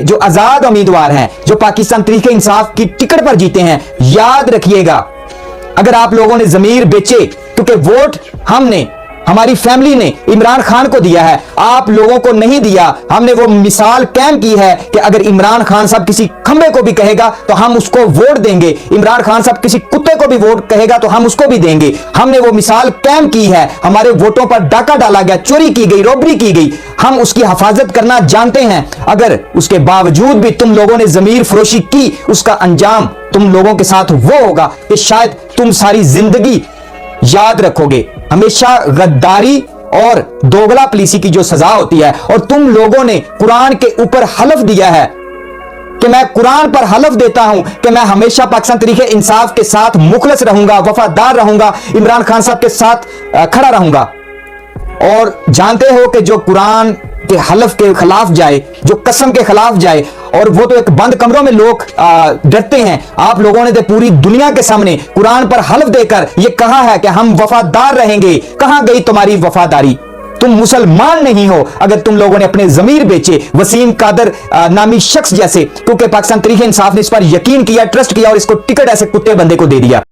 जो आजाद उम्मीदवार हैं, जो पाकिस्तान तहरीक इंसाफ की टिकट पर जीते हैं, याद रखिएगा अगर आप लोगों ने जमीर बेचे, क्योंकि वोट हमने, हमारी फैमिली ने इमरान खान को दिया है, आप लोगों को नहीं दिया। हमने वो मिसाल कायम की है कि अगर इमरान खान साहब किसी खंबे को भी कहेगा तो हम उसको वोट देंगे, इमरान खान साहब किसी कुत्ते को भी वोट कहेगा तो हम उसको भी देंगे। हमने वो मिसाल कायम की है। हमारे वोटों पर डाका डाला गया, चोरी की गई, रॉबरी की गई, हम उसकी हिफाजत करना जानते हैं। अगर उसके बावजूद भी तुम लोगों ने जमीर फरोशी की, उसका अंजाम तुम लोगों के साथ वो होगा कि शायद तुम सारी जिंदगी याद रखोगे। हमेशा गद्दारी और दोगला पुलिसी की जो सजा होती है, और तुम लोगों ने कुरान के ऊपर हलफ दिया है कि मैं कुरान पर हलफ देता हूं कि मैं हमेशा पाकिस्तान तहरीक इंसाफ के साथ मुखलस रहूंगा, वफादार रहूंगा, इमरान खान साहब के साथ खड़ा रहूंगा। और जानते हो कि जो कुरान के हलफ के खिलाफ जाए, जो कसम के खिलाफ जाए, और वो तो एक बंद कमरों में लोग डरते हैं। आप लोगों ने तो पूरी दुनिया के सामने कुरान पर हलफ देकर ये कहा है कि हम वफादार रहेंगे। कहां गई तुम्हारी वफादारी? तुम मुसलमान नहीं हो अगर तुम लोगों ने अपने जमीर बेचे। वसीम कादर नामी शख्स जैसे, क्योंकि पाकिस्तान तहरीक इंसाफ ने इस पर यकीन किया, ट्रस्ट किया और इसको टिकट ऐसे कुत्ते बंदे को दे दिया।